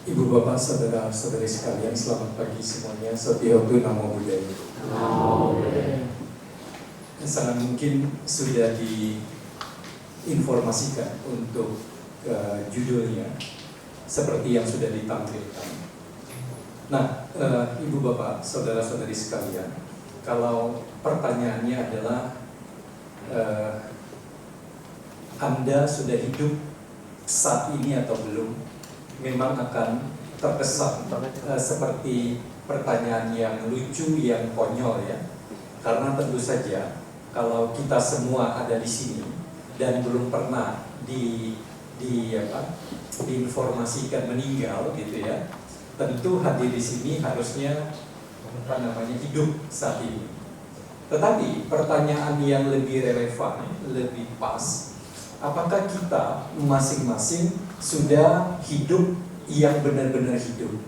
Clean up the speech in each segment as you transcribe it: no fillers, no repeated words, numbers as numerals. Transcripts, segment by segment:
Ibu bapak saudara-saudari sekalian, selamat pagi semuanya. Sotiotu Namo Buddhaya. Sangat mungkin sudah diinformasikan untuk judulnya seperti yang sudah ditampilkan. Nah, ibu bapak saudara-saudari sekalian, kalau pertanyaannya adalah Anda sudah hidup saat ini atau belum, memang akan terkesan seperti pertanyaan yang lucu, yang konyol ya. Karena tentu saja kalau kita semua ada di sini dan belum pernah diinformasikan meninggal gitu ya, tentu hadir di sini harusnya hidup saat ini. Tetapi pertanyaan yang lebih relevan, lebih pas, apakah kita masing-masing sudah hidup yang benar-benar hidup?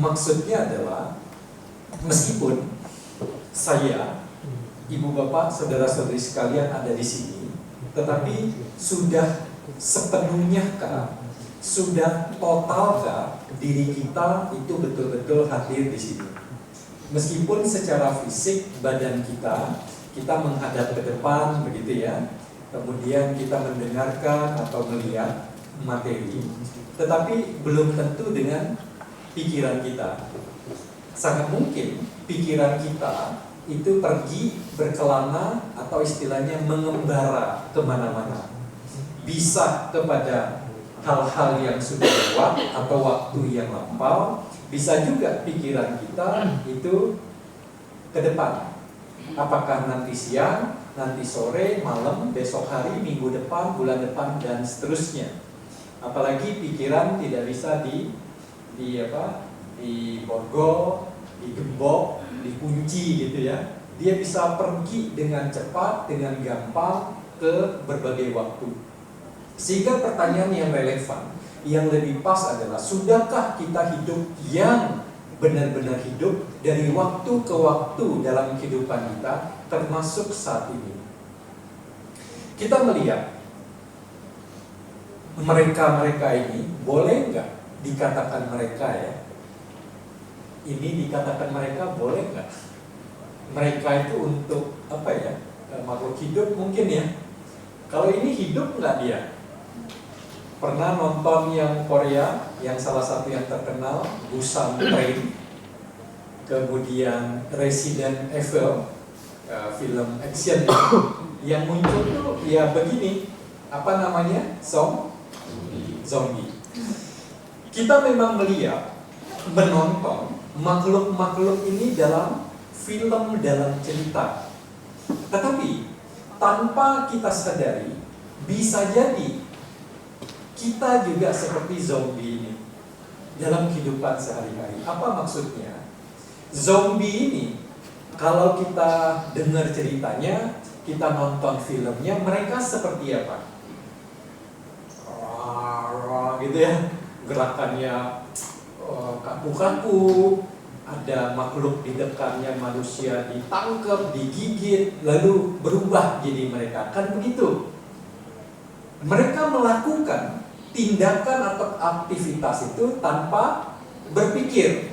Maksudnya adalah, meskipun saya, ibu bapak, saudara-saudari sekalian ada di sini, tetapi sudah sepenuhnya sudah totalkah diri kita itu betul-betul hadir di sini? Meskipun secara fisik badan kita menghadap ke depan begitu ya, kemudian kita mendengarkan atau melihat materi, tetapi belum tentu dengan pikiran kita. Sangat mungkin pikiran kita itu pergi berkelana atau istilahnya mengembara kemana-mana, bisa kepada hal-hal yang sudah lewat atau waktu yang lampau, bisa juga pikiran kita itu ke depan. Apakah nanti siang, nanti sore, malam, besok hari, minggu depan, bulan depan, dan seterusnya. Apalagi pikiran tidak bisa diborgol, digembok, dikunci gitu ya. Dia bisa pergi dengan cepat, dengan gampang ke berbagai waktu. Sehingga pertanyaan yang relevan, yang lebih pas adalah, sudahkah kita hidup yang benar-benar hidup dari waktu ke waktu dalam kehidupan kita, termasuk saat ini? Kita melihat mereka-mereka ini, boleh nggak dikatakan mereka ya? Ini dikatakan mereka, boleh nggak? Mereka itu untuk apa ya? Makhluk hidup mungkin ya. Kalau ini hidup nggak dia? Pernah nonton yang Korea, yang salah satu yang terkenal, Busan Train, kemudian Resident Evil, film action yang muncul tuh ya begini, apa namanya? Zombie. Kita memang melihat, menonton makhluk-makhluk ini dalam film, dalam cerita. Tetapi tanpa kita sadari, bisa jadi kita juga seperti zombie ini dalam kehidupan sehari-hari. Apa maksudnya? Zombie ini, kalau kita dengar ceritanya, kita nonton filmnya, mereka seperti apa? Gitu ya, gerakannya kaku-kaku, ada makhluk di dekatnya manusia ditangkap, digigit, lalu berubah jadi mereka. Kan begitu. Mereka melakukan tindakan atau aktivitas itu tanpa berpikir.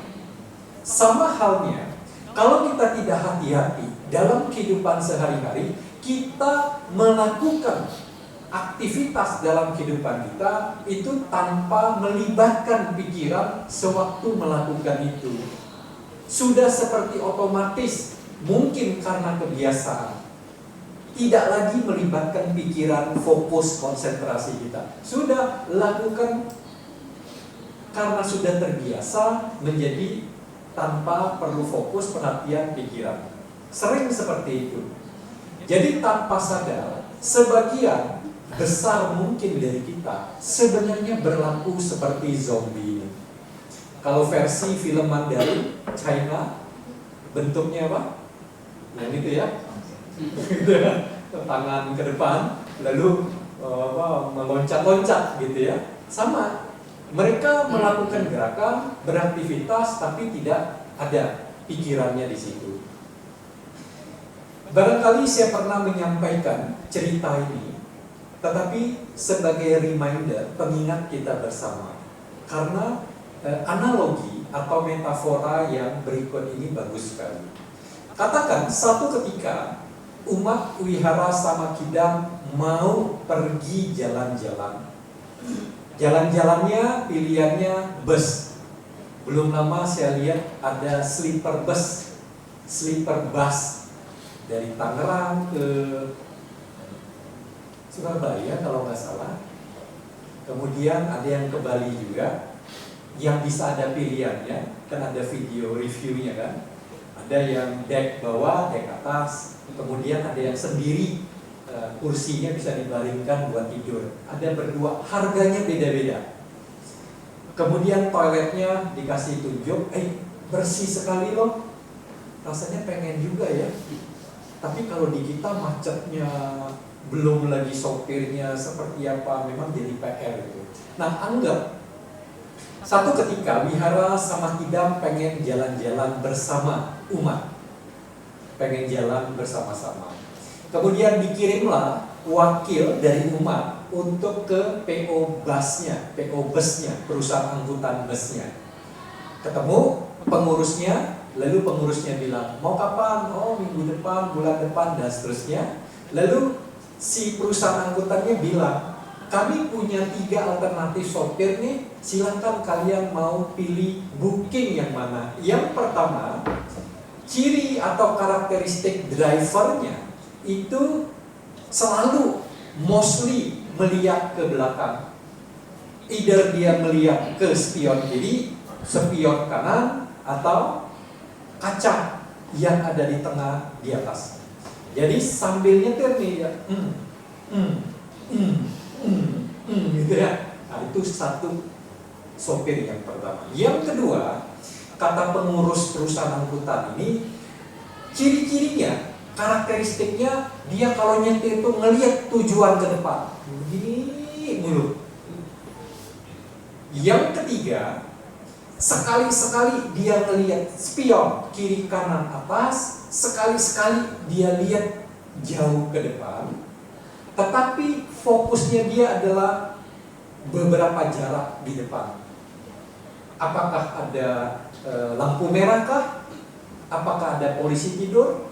Sama halnya, kalau kita tidak hati-hati dalam kehidupan sehari-hari, kita melakukan aktivitas dalam kehidupan kita itu tanpa melibatkan pikiran sewaktu melakukan itu. Sudah seperti otomatis, mungkin karena kebiasaan, tidak lagi melibatkan pikiran, fokus, konsentrasi kita. Sudah lakukan karena sudah terbiasa, menjadi tanpa perlu fokus, perhatian, pikiran. Sering seperti itu. Jadi tanpa sadar, sebagian besar mungkin dari kita sebenarnya berlaku seperti zombie. Kalau versi film Mandarin, China, bentuknya apa? Yang itu ya, tangan ke depan, lalu meloncat-loncat gitu ya. Sama, mereka melakukan gerakan, beraktivitas, tapi tidak ada pikirannya di situ. Barangkali saya pernah menyampaikan cerita ini, tetapi sebagai reminder, pengingat kita bersama. Karena analogi atau metafora yang berikut ini bagus sekali. Katakan satu ketika umat Wihara Samakidam mau pergi jalan-jalan. Jalan-jalannya pilihannya bus. Belum lama saya lihat ada sleeper bus dari Tangerang ke Surabaya kalau nggak salah. Kemudian ada yang ke Bali juga, yang bisa ada pilihannya, kan ada video reviewnya kan. Ada yang deck bawah, deck atas, kemudian ada yang sendiri, kursinya bisa dibaringkan buat tidur. Ada berdua, harganya beda-beda. Kemudian toiletnya dikasih tunjuk, bersih sekali loh. Rasanya pengen juga ya. Tapi kalau di kita macetnya, belum lagi sopirnya seperti apa, memang jadi PR gitu. Nah, anggap satu ketika Wihara Samakidam pengen jalan-jalan bersama umat, pengen jalan bersama-sama. Kemudian dikirimlah wakil dari umat untuk ke PO busnya, perusahaan angkutan busnya. Ketemu pengurusnya, lalu pengurusnya bilang, mau kapan? Oh, minggu depan, bulan depan, dan seterusnya. Lalu si perusahaan angkutannya bilang, kami punya 3 alternatif sopir nih, silakan kalian mau pilih booking yang mana. Yang pertama, ciri atau karakteristik drivernya itu selalu mostly melihat ke belakang. Either dia melihat ke spion kiri, spion kanan, atau kaca yang ada di tengah di atas. Jadi sambil nyetir nih ya, gitu ya. Nah, itu satu sopir yang pertama. Yang kedua, kata pengurus perusahaan angkutan ini, ciri-cirinya, karakteristiknya, dia kalau nyetir itu ngelihat tujuan ke depan. Begini mulu. Yang ketiga, sekali-sekali dia ngelihat spion kiri kanan atas, sekali-sekali dia lihat jauh ke depan. Tetapi fokusnya dia adalah beberapa jarak di depan. Apakah ada lampu merah kah? Apakah ada polisi tidur?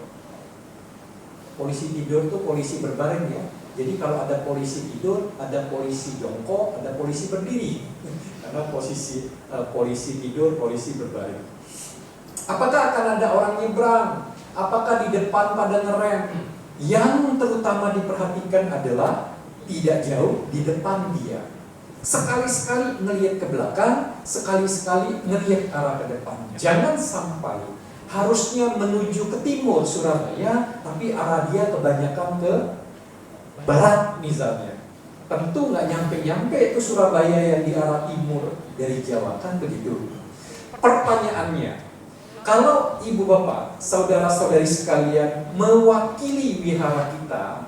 Polisi tidur itu polisi berbaring ya. Jadi kalau ada polisi tidur, ada polisi jongkok, ada polisi berdiri. Karena posisi polisi tidur, polisi berbaring. Apakah akan ada orang nyebrang? Apakah di depan pada ngerem? Yang terutama diperhatikan adalah tidak jauh di depan dia. Sekali-sekali ngelihat ke belakang, sekali-sekali ngelihat arah ke depan. Jangan sampai harusnya menuju ke timur Surabaya, tapi arah dia kebanyakan ke barat misalnya. Tentu nggak nyampe-nyampe itu Surabaya yang di arah timur dari Jawa, kan begitu. Pertanyaannya, kalau ibu bapak, saudara-saudari sekalian mewakili wihara kita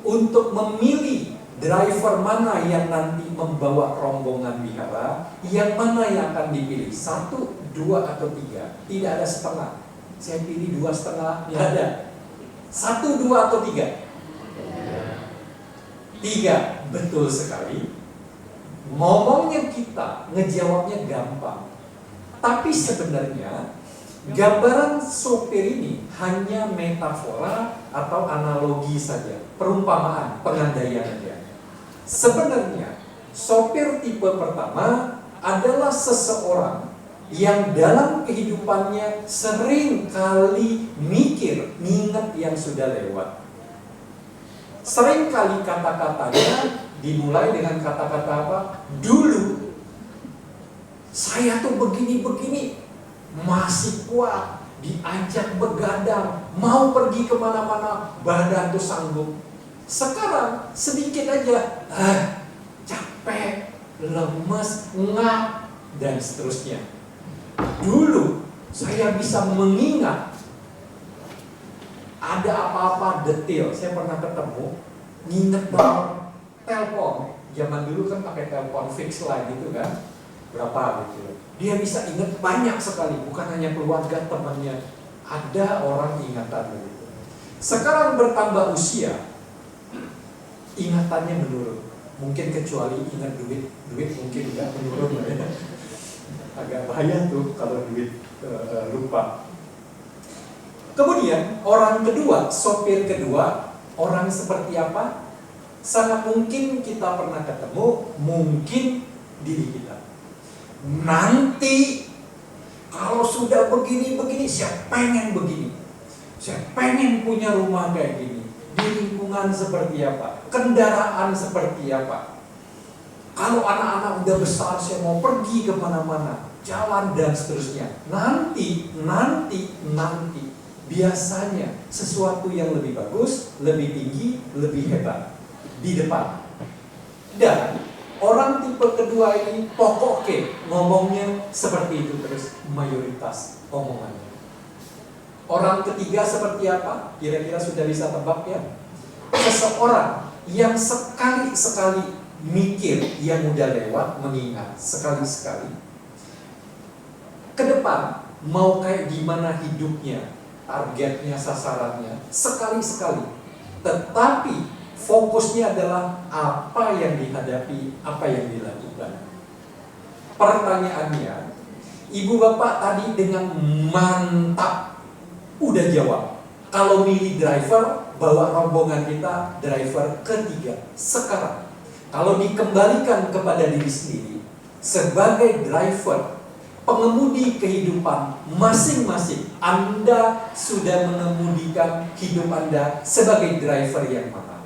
untuk memilih driver mana yang nanti membawa rombongan wihara, yang mana yang akan dipilih? 1, 2, atau 3? Tidak ada setengah. Saya pilih 2,5, tidak ada. 1, 2, atau 3? 3, betul sekali. Ngomongnya kita, ngejawabnya gampang. Tapi sebenarnya gambaran sopir ini hanya metafora atau analogi saja, perumpamaan, pengandaian saja. Sebenarnya sopir tipe pertama adalah seseorang yang dalam kehidupannya sering kali mikir, nginget yang sudah lewat. Sering kali kata-katanya dimulai dengan kata-kata apa? Dulu saya tuh begini-begini, masih kuat, diajak begadang, mau pergi kemana-mana, badan tuh sanggup. Sekarang sedikit aja, capek, lemes, ngap, dan seterusnya. Dulu saya bisa mengingat ada apa-apa detail. Saya pernah ketemu, nginget banget telepon. Zaman dulu kan pakai telepon fix line gitu kan, berapa gitu. Dia bisa ingat banyak sekali, bukan hanya keluarga, temannya. Ada orang ingatan begitu. Sekarang bertambah usia, ingatannya menurun. Mungkin kecuali ingat duit mungkin enggak menurun. bahaya tuh kalau duit lupa. Kemudian orang kedua, sopir kedua, orang seperti apa? Sangat mungkin kita pernah ketemu, mungkin diri kita. Nanti kalau sudah begini-begini, saya pengen begini. Saya pengen punya rumah kayak gini. Di lingkungan seperti apa? Kendaraan seperti apa? Kalau anak-anak udah besar, saya mau pergi kemana-mana, jalan dan seterusnya. Nanti. Biasanya sesuatu yang lebih bagus, lebih tinggi, lebih hebat di depan. Dan orang tipe kedua ini pokoknya ngomongnya seperti itu terus, mayoritas omongannya. Orang ketiga seperti apa? Kira-kira sudah bisa tebak ya? Seseorang yang sekali-sekali mikir yang udah lewat, mengingat sekali-sekali ke depan mau kayak gimana hidupnya, targetnya, sasarannya, sekali-sekali. Tetapi fokusnya adalah apa yang dihadapi, apa yang dilakukan. Pertanyaannya, ibu bapak tadi dengan mantap udah jawab. Kalau milih driver, bawa rombongan kita driver ketiga. Sekarang, kalau dikembalikan kepada diri sendiri, sebagai driver, pengemudi kehidupan masing-masing, Anda sudah mengemudikan hidup Anda sebagai driver yang mana?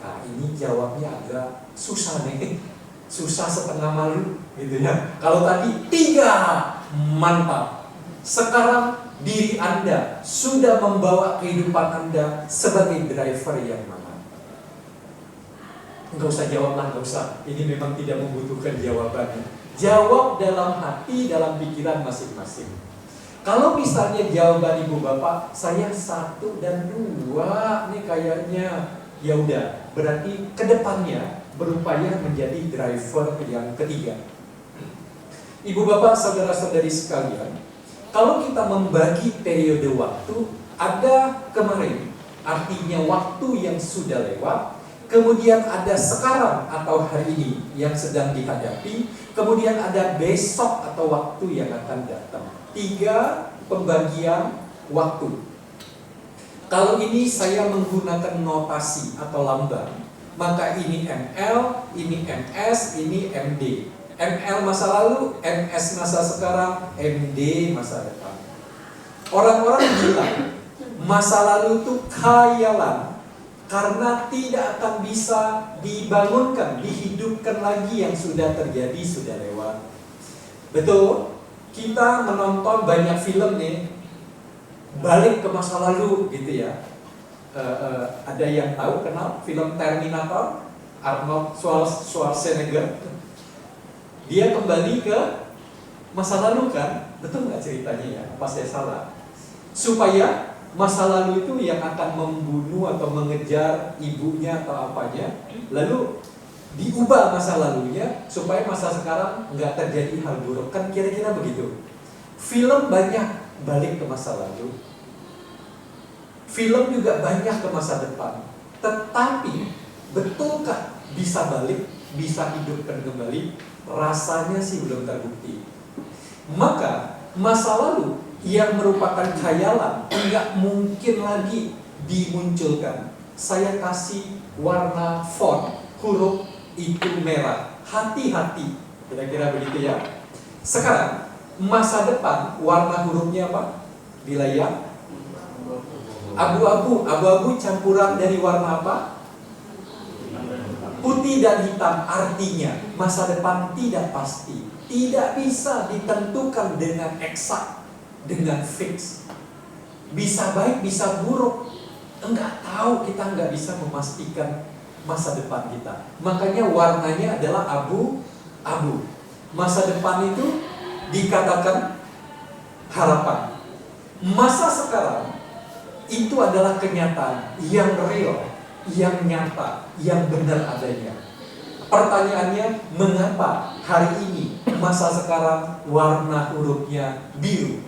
Nah, ini jawabnya agak susah nih. Susah setengah malu gitu ya. Kalau tadi 3 mantap. Sekarang diri Anda sudah membawa kehidupan Anda sebagai driver yang mana? Enggak usah jawab lah, enggak usah. Ini memang tidak membutuhkan jawabannya. Jawab dalam hati, dalam pikiran masing-masing. Kalau misalnya jawaban ibu bapak, saya 1 dan 2 nih kayaknya, ya udah, berarti kedepannya berupaya menjadi driver yang ketiga. Ibu bapak, saudara-saudari sekalian, kalau kita membagi periode waktu, ada kemarin, artinya waktu yang sudah lewat, kemudian ada sekarang atau hari ini yang sedang dihadapi, kemudian ada besok atau waktu yang akan datang. 3 pembagian waktu. Kalau ini saya menggunakan notasi atau lambang, maka ini ML, ini MS, ini MD. ML masa lalu, MS masa sekarang, MD masa depan. Orang-orang bilang masa lalu itu khayalan, karena tidak akan bisa dibangunkan, dihidupkan lagi yang sudah terjadi, sudah lewat. Betul, kita menonton banyak film nih, balik ke masa lalu gitu ya. Ada yang tahu, kenal film Terminator, Arnold Schwarzenegger? Dia kembali ke masa lalu kan? Betul nggak ceritanya ya? Apa saya salah? Supaya masa lalu itu yang akan membunuh atau mengejar ibunya atau apanya, lalu diubah masa lalunya supaya masa sekarang nggak terjadi hal buruk, kan kira-kira begitu. Film banyak balik ke masa lalu, film juga banyak ke masa depan. Tetapi betulkah bisa balik, bisa hidupkan kembali? Rasanya sih belum terbukti. Maka masa lalu yang merupakan khayalan tidak mungkin lagi dimunculkan. Saya kasih warna font, huruf itu merah. Hati-hati, kira-kira begitu ya. Sekarang masa depan warna hurufnya apa? Di layar abu-abu. Abu-abu campuran dari warna apa? Putih dan hitam. Artinya masa depan tidak pasti, tidak bisa ditentukan dengan eksak, dengan fix. Bisa baik, bisa buruk, enggak tahu, kita enggak bisa memastikan masa depan kita. Makanya warnanya adalah abu-abu. Masa depan itu dikatakan harapan. Masa sekarang itu adalah kenyataan yang real, yang nyata, yang benar adanya. Pertanyaannya, mengapa hari ini masa sekarang warna hurufnya biru?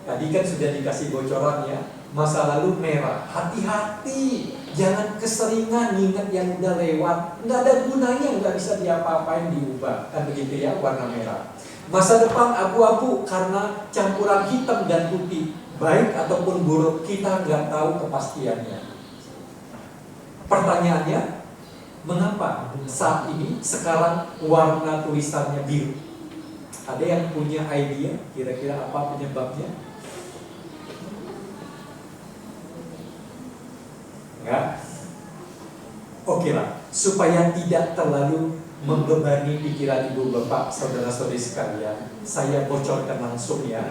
Tadi kan sudah dikasih bocoran ya, masa lalu merah. Hati-hati, jangan keseringan ingat yang udah lewat. Nggak ada gunanya, nggak bisa diapa-apain, diubah. Kan begitu ya, warna merah. Masa depan abu-abu karena campuran hitam dan putih. Baik ataupun buruk, kita nggak tahu kepastiannya. Pertanyaannya, mengapa saat ini sekarang warna tulisannya biru? Ada yang punya idea kira-kira apa penyebabnya? Enggak? Oke lah, supaya tidak terlalu membebani pikiran ibu bapak, saudara-saudari sekalian, saya bocorkan langsung ya.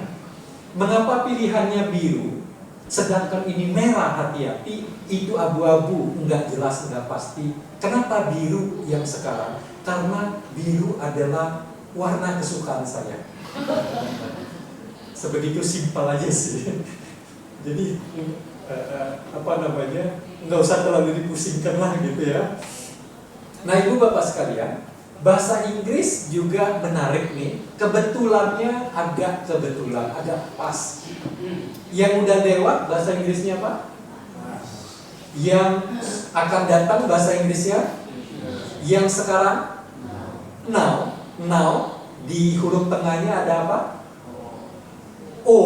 Mengapa pilihannya biru, sedangkan ini merah? Hati-hati, itu abu-abu, enggak jelas, enggak pasti. Kenapa biru yang sekarang? Karena biru adalah warna kesukaan saya. Sebegitu simpel aja sih. Jadi nggak usah terlalu dipusingkan lah gitu ya. Nah ibu bapak sekalian, bahasa Inggris juga menarik nih. Kebetulannya agak pas. Yang udah lewat bahasa Inggrisnya apa? Yang akan datang bahasa Inggrisnya? Yang sekarang? Now di huruf tengahnya ada apa? O,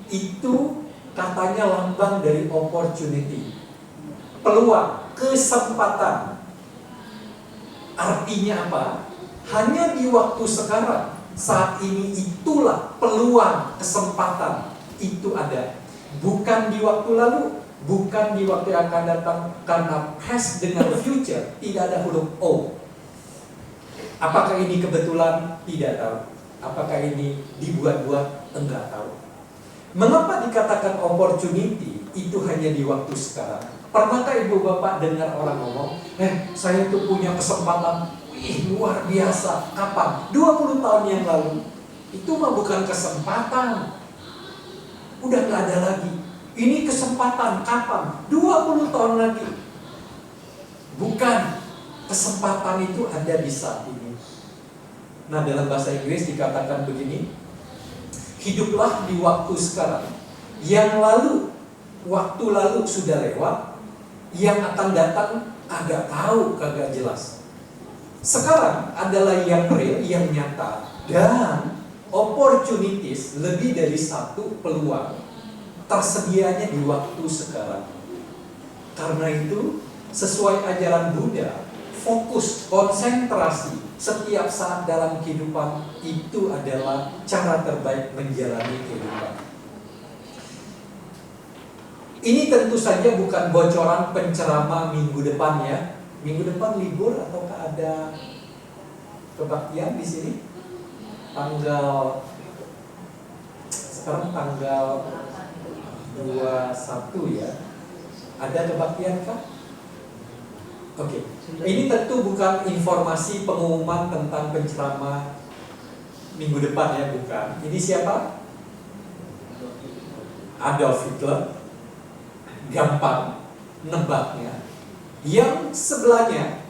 itu katanya lambang dari opportunity, peluang, kesempatan. Artinya apa? Hanya di waktu sekarang, saat ini, itulah peluang, kesempatan itu ada. Bukan di waktu lalu, bukan di waktu yang akan datang. Karena past dengan future tidak ada huruf O. Apakah ini kebetulan? Tidak tahu. Apakah ini dibuat-buat? Enggak tahu. Mengapa dikatakan opportunity? Itu hanya di waktu sekarang. Pernahkah ibu bapak dengar orang ngomong, saya tuh punya kesempatan, luar biasa. Kapan? 20 tahun yang lalu. Itu mah bukan kesempatan. Udah gak ada lagi. Ini kesempatan kapan? 20 tahun lagi. Bukan. Kesempatan itu ada di saat ini. Nah dalam bahasa Inggris dikatakan begini, hiduplah di waktu sekarang. Yang lalu, waktu lalu sudah lewat. Yang akan datang agak tahu, kagak jelas. Sekarang adalah yang real, yang nyata. Dan opportunities, lebih dari satu peluang, tersedianya di waktu sekarang. Karena itu, sesuai ajaran Buddha, fokus, konsentrasi setiap saat dalam kehidupan itu adalah cara terbaik menjalani kehidupan. Ini tentu saja bukan bocoran penceramah minggu depan ya. Minggu depan libur ataukah ada kebaktian di sini? Sekarang tanggal 21 ya. Ada kebaktian kah? Oke. Ini tentu bukan informasi pengumuman tentang penceramah minggu depan ya, bukan. Ini siapa? Adolf Hitler. Gampang nebaknya. Yang sebelahnya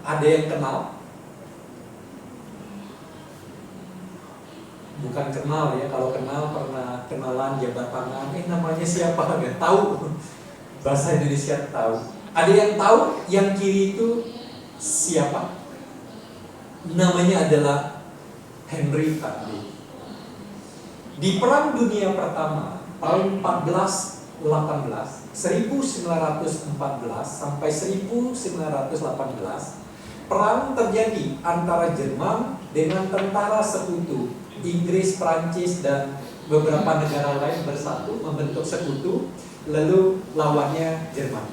ada yang kenal? Bukan kenal ya. Kalau kenal pernah kenalan, jabat tangan, namanya siapa? Nggak tahu. Bahasa Indonesia tahu. Ada yang tahu yang kiri itu siapa? Namanya adalah Henry Tandey. Di Perang Dunia Pertama tahun 1914 sampai 1918, perang terjadi antara Jerman dengan tentara sekutu. Inggris, Prancis, dan beberapa negara lain bersatu membentuk sekutu, lalu lawannya Jerman.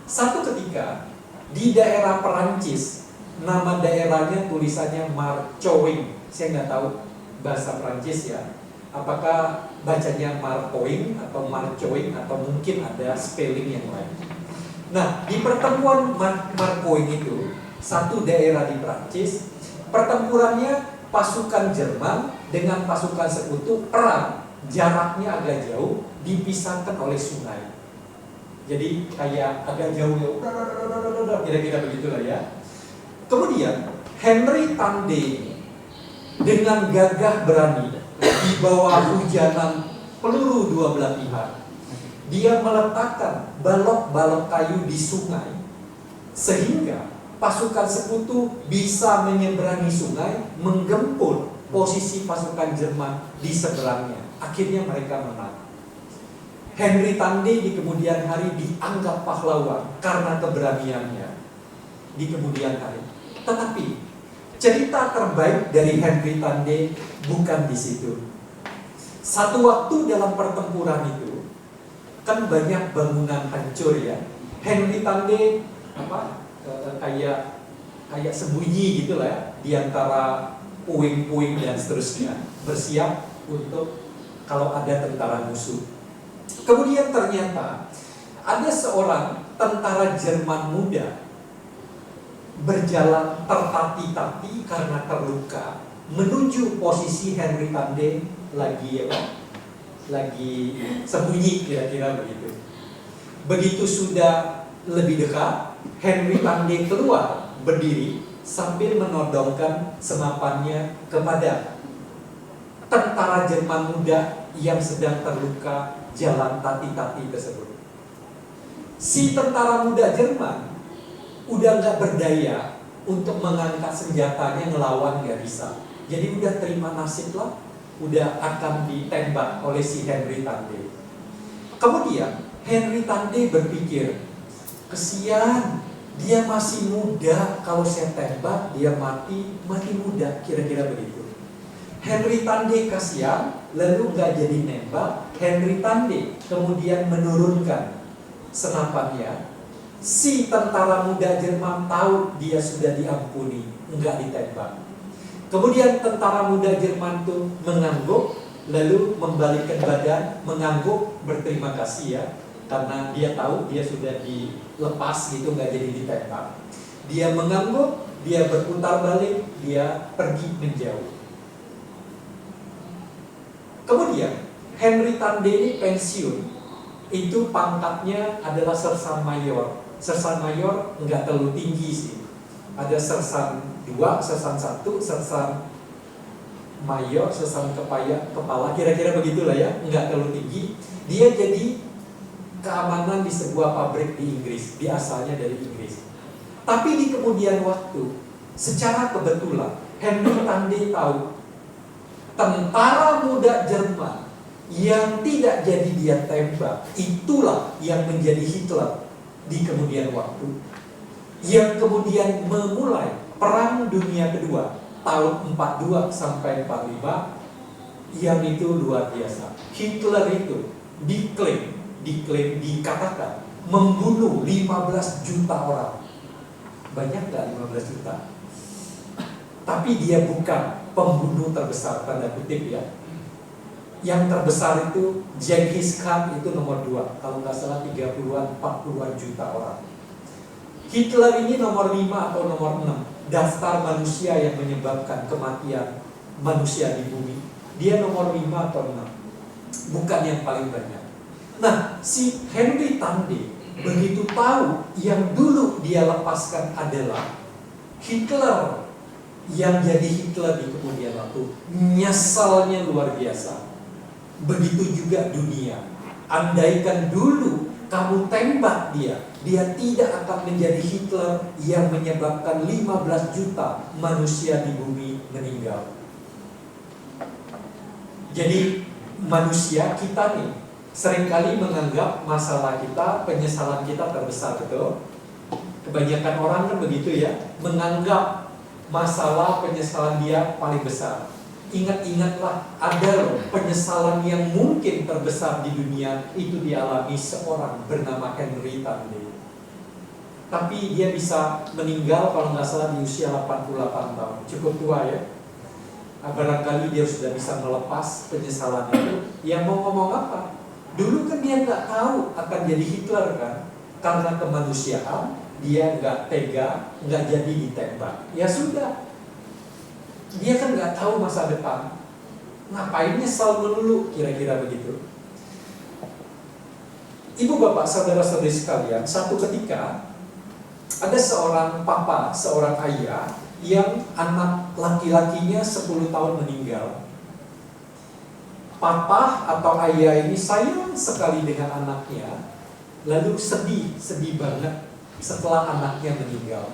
Satu ketika di daerah Prancis, nama daerahnya tulisannya Marcoing. Saya nggak tahu bahasa Prancis ya. Apakah bacanya Marcoing atau Marcoing atau mungkin ada spelling yang lain. Nah, di pertemuan Marcoing itu, satu daerah di Prancis, pertempurannya pasukan Jerman dengan pasukan sekutu, perang, jaraknya agak jauh, dipisahkan oleh sungai. Jadi kayak agak jauh ya, kira-kira begitulah ya. Kemudian Henry Tandey dengan gagah berani di bawah hujanan peluru dua belah pihak, dia meletakkan balok-balok kayu di sungai sehingga pasukan sekutu bisa menyeberangi sungai, menggempur posisi pasukan Jerman di seberangnya. Akhirnya mereka menang. Henry Tande di kemudian hari dianggap pahlawan karena keberaniannya di kemudian hari. Tetapi cerita terbaik dari Henry Tande bukan di situ. Satu waktu dalam pertempuran itu kan banyak bangunan hancur ya. Henry Tande kayak sembunyi gitu lah ya, di antara puing-puing dan seterusnya, bersiap untuk kalau ada tentara musuh. Kemudian ternyata ada seorang tentara Jerman muda berjalan tertati-tati karena terluka menuju posisi Henry Tande lagi sembunyi, kira-kira begitu. Begitu sudah lebih dekat, Henry Tande keluar berdiri sambil menodongkan senapannya kepada tentara Jerman muda yang sedang terluka jalan tati-tati tersebut. Si tentara muda Jerman udah gak berdaya untuk mengangkat senjatanya, ngelawan gak bisa. Jadi udah terima nasib lah, udah akan ditembak oleh si Henry Tande. Kemudian Henry Tande berpikir, kesian, dia masih muda, kalau saya tembak dia mati muda, kira-kira begitu. Henry Tande kasihan, lalu gak jadi nembak. Henry Tande kemudian menurunkan senapannya. Si tentara muda Jerman tahu dia sudah diampuni, enggak ditembak. Kemudian tentara muda Jerman itu mengangguk, lalu membalikkan badan, mengangguk berterima kasih ya, karena dia tahu dia sudah dilepas gitu, nggak jadi ditembak. Dia mengangguk, dia berputar balik, dia pergi menjauh. Kemudian Henry Tande ini pensiun, itu pangkatnya adalah sersan mayor. Sersan mayor nggak terlalu tinggi sih. Ada sersan 2, sersan 1, sersan mayor, sersan kepala, kira-kira begitulah ya, nggak terlalu tinggi. Dia jadi keamanan di sebuah pabrik di Inggris, dia asalnya dari Inggris. Tapi di kemudian waktu, secara kebetulan Henry Tande tahu tentara muda Jerman yang tidak jadi dia tembak, itulah yang menjadi Hitler di kemudian waktu, yang kemudian memulai Perang Dunia Kedua tahun 42 sampai 45, yang itu luar biasa. Hitler itu dikatakan membunuh 15 juta orang. Banyak nggak 15 juta? Tapi dia bukan pembunuh terbesar, tanda kutip ya. Yang terbesar itu Genghis Khan, itu nomor 2, kalau nggak salah 30-an, 40-an juta orang. Hitler ini nomor 5 atau nomor 6 daftar manusia yang menyebabkan kematian manusia di bumi. Dia nomor 5 atau 6, bukan yang paling banyak. Nah, si Henry Tande begitu tahu yang dulu dia lepaskan adalah Hitler, yang jadi Hitler di kemudian waktu, nyesalnya luar biasa. Begitu juga dunia. Andaikan dulu kamu tembak dia, dia tidak akan menjadi Hitler yang menyebabkan 15 juta manusia di bumi meninggal. Jadi manusia kita nih seringkali menganggap masalah kita, penyesalan kita terbesar, betul? Kebanyakan orang kan begitu ya, menganggap masalah penyesalan dia paling besar. Ingat-ingatlah, ada loh penyesalan yang mungkin terbesar di dunia itu dialami seorang bernama Henry Tande. Tapi dia bisa meninggal kalau nggak salah di usia 88 tahun, cukup tua ya. Barangkali dia sudah bisa melepas penyesalan itu. Yang mau ngomong apa? Dulu kan dia nggak tahu akan jadi Hitler kan, karena kemanusiaan dia nggak tega, nggak jadi ditembak. Ya sudah. Dia kan nggak tahu masa depan, ngapain nyesal melulu, kira-kira begitu. Ibu bapak saudara-saudari sekalian, satu ketika ada seorang papa, seorang ayah yang anak laki-lakinya 10 tahun meninggal. papa atau ayah ini sayang sekali dengan anaknya, lalu sedih banget setelah anaknya meninggal.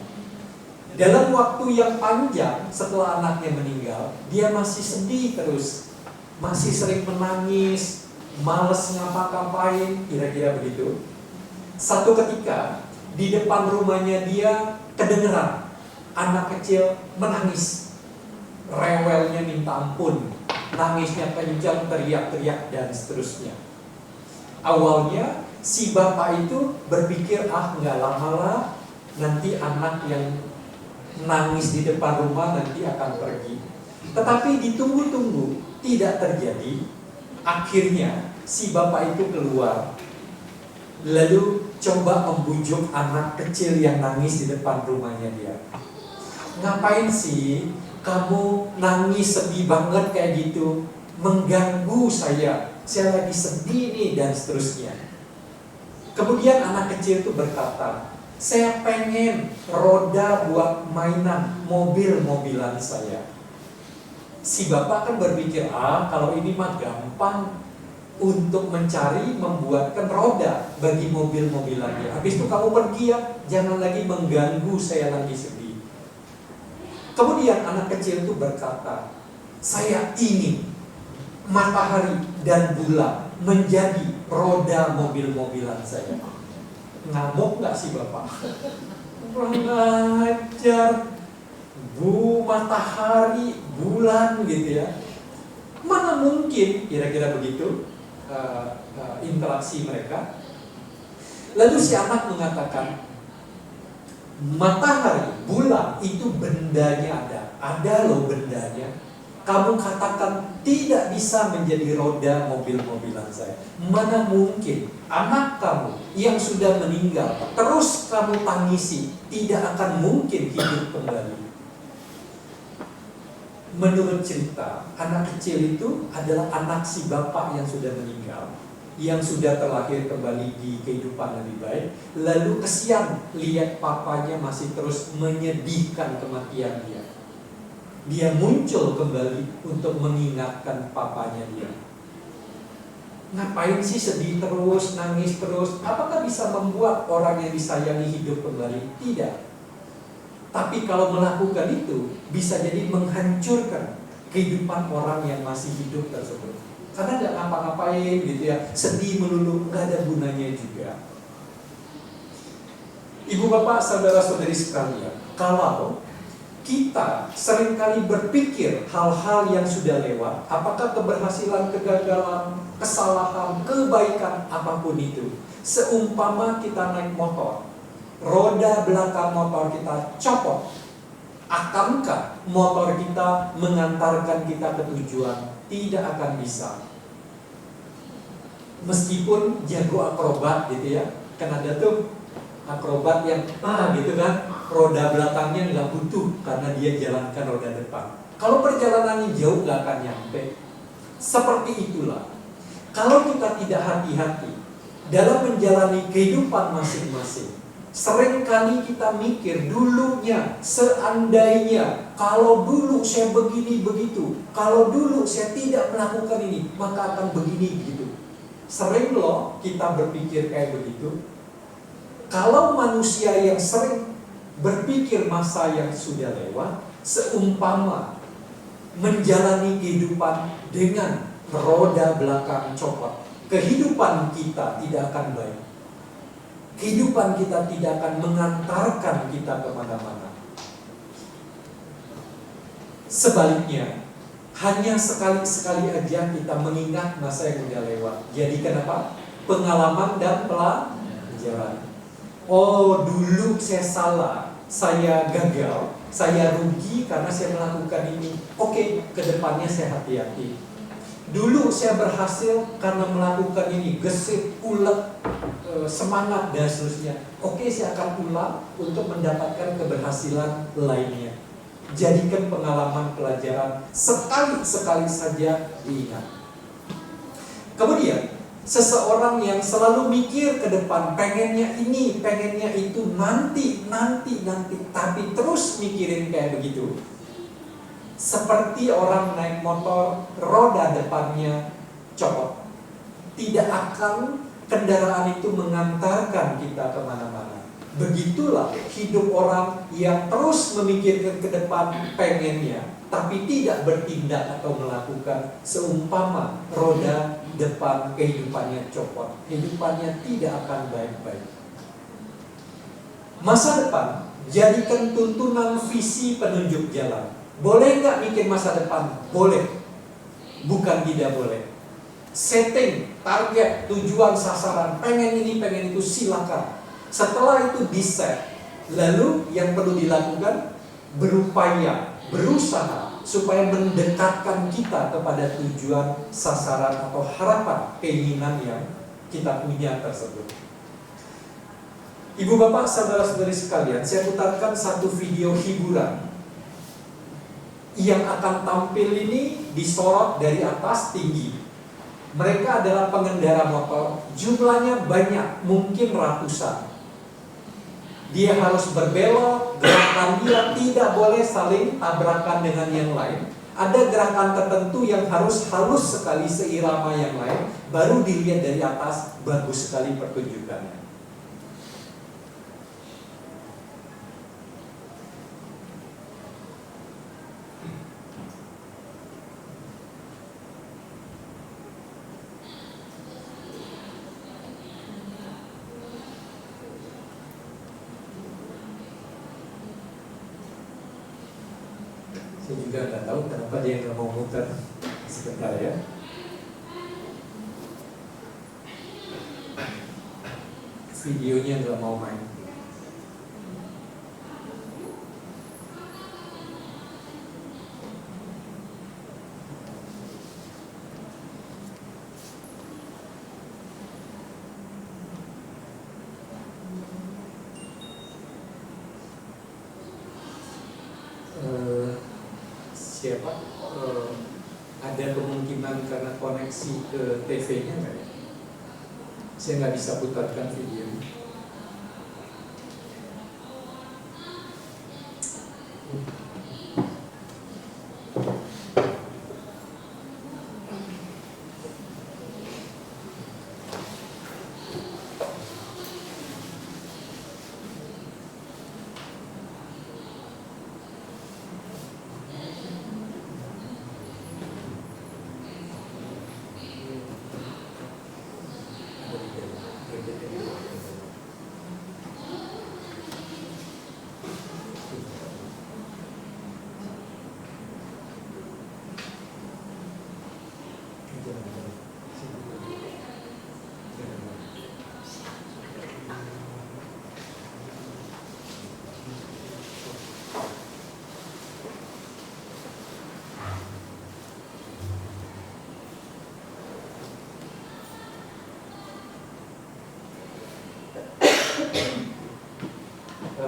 Dalam waktu yang panjang setelah anaknya meninggal, dia masih sedih terus, masih sering menangis, males ngapa-ngapain, kira-kira begitu. Satu ketika di depan rumahnya dia kedengeran anak kecil menangis, rewelnya minta ampun, nangisnya kencang, teriak-teriak dan seterusnya. Awalnya si bapak itu berpikir, nggak lama lah nanti anak yang nangis di depan rumah nanti akan pergi. Tetapi ditunggu-tunggu tidak terjadi. Akhirnya si bapak itu keluar, lalu coba membujuk anak kecil yang nangis di depan rumahnya dia. Ngapain sih kamu nangis sedih banget kayak gitu, mengganggu saya lagi sedih nih, dan seterusnya. Kemudian anak kecil itu berkata, saya pengen roda buat mainan mobil-mobilan saya. Si bapak kan berpikir, kalau ini mah gampang untuk mencari, membuatkan roda bagi mobil-mobilannya. Habis itu kamu pergi ya, jangan lagi mengganggu saya lagi sedih. Kemudian anak kecil itu berkata, saya ingin matahari dan bulan menjadi roda mobil-mobilan saya. Ngamuk gak sih bapak? Kurang ajar, matahari, bulan gitu ya. Mana mungkin, kira-kira begitu interaksi mereka. Lalu si anak mengatakan, matahari, bulan itu bendanya ada loh bendanya. Kamu katakan tidak bisa menjadi roda mobil-mobilan saya. Mana mungkin anak kamu yang sudah meninggal terus kamu tangisi, tidak akan mungkin hidup kembali. Menurut cerita, anak kecil itu adalah anak si bapak yang sudah meninggal, yang sudah terlahir kembali di kehidupan lebih baik. Lalu kesian lihat papanya masih terus menyedihkan kematian dia. Dia muncul kembali untuk mengingatkan papanya dia. Ngapain sih sedih terus, nangis terus? Apakah bisa membuat orang yang disayangi hidup kembali? Tidak. Tapi kalau melakukan itu, bisa jadi menghancurkan kehidupan orang yang masih hidup tersebut. Karena nggak ngapa-ngapain gitu ya, sedih melulu, nggak ada gunanya juga. Ibu bapak, saudara-saudari sekalian, kalau kita seringkali berpikir hal-hal yang sudah lewat, apakah keberhasilan, kegagalan, kesalahan, kebaikan, apapun itu, seumpama kita naik motor, roda belakang motor kita copot, akankah motor kita mengantarkan kita ke tujuan? Tidak akan bisa. Meskipun jago akrobat gitu ya, kan ada tuh akrobat yang gitu kan, roda belakangnya nggak butuh karena dia jalankan roda depan. Kalau perjalanannya jauh nggak akan nyampe. Seperti itulah, kalau kita tidak hati-hati dalam menjalani kehidupan masing-masing, seringkali kita mikir dulunya, seandainya, kalau dulu saya begini begitu, kalau dulu saya tidak melakukan ini, maka akan begini begitu. Sering loh kita berpikir kayak begitu. Kalau manusia yang sering berpikir masa yang sudah lewat, seumpama menjalani kehidupan dengan roda belakang copot, kehidupan kita tidak akan baik. Kehidupan kita tidak akan mengantarkan kita kemana-mana. Sebaliknya, hanya sekali-sekali aja kita mengingat masa yang sudah lewat. Jadi kenapa? Pengalaman dan pelajaran. Oh, dulu saya salah, saya gagal, saya rugi karena saya melakukan ini. Oke, kedepannya saya hati-hati. Dulu saya berhasil karena melakukan ini, gesit, ulet, semangat dan seterusnya. Oke, saya akan ulang untuk mendapatkan keberhasilan lainnya. Jadikan pengalaman pelajaran sekali-sekali saja diingat. Kemudian seseorang yang selalu mikir ke depan, pengennya ini, pengennya itu, nanti, tapi terus mikirin kayak begitu. Seperti orang naik motor, roda depannya copot, tidak akan kendaraan itu mengantarkan kita kemana-mana. Begitulah hidup orang yang terus memikirkan ke depan pengennya, tapi tidak bertindak atau melakukan. Seumpama roda depan kehidupannya copot, kehidupannya tidak akan baik-baik. Masa depan jadikan tuntunan visi penunjuk jalan. Boleh nggak mikir masa depan? Boleh, bukan tidak boleh. Setting, target, tujuan, sasaran, pengen ini, pengen itu, silakan. Setelah itu di-set, lalu yang perlu dilakukan berupaya, berusaha supaya mendekatkan kita kepada tujuan, sasaran, atau harapan, keinginan yang kita punya tersebut. Ibu bapak, saudara-saudari sekalian, saya putarkan satu video hiburan yang akan tampil ini disorot dari atas tinggi. Mereka adalah pengendara motor, jumlahnya banyak, mungkin ratusan. Dia harus berbelok, gerakan dia tidak boleh saling tabrakan dengan yang lain. Ada gerakan tertentu yang harus halus sekali seirama yang lain, baru dilihat dari atas, bagus sekali pertunjukannya. Saya juga nggak tahu kenapa dia nggak mau muter. Sebentar ya. Videonya nggak mau main. Siapa? Ada kemungkinan karena koneksi ke TV-nya nggak ya? Saya nggak bisa putarkan video ini.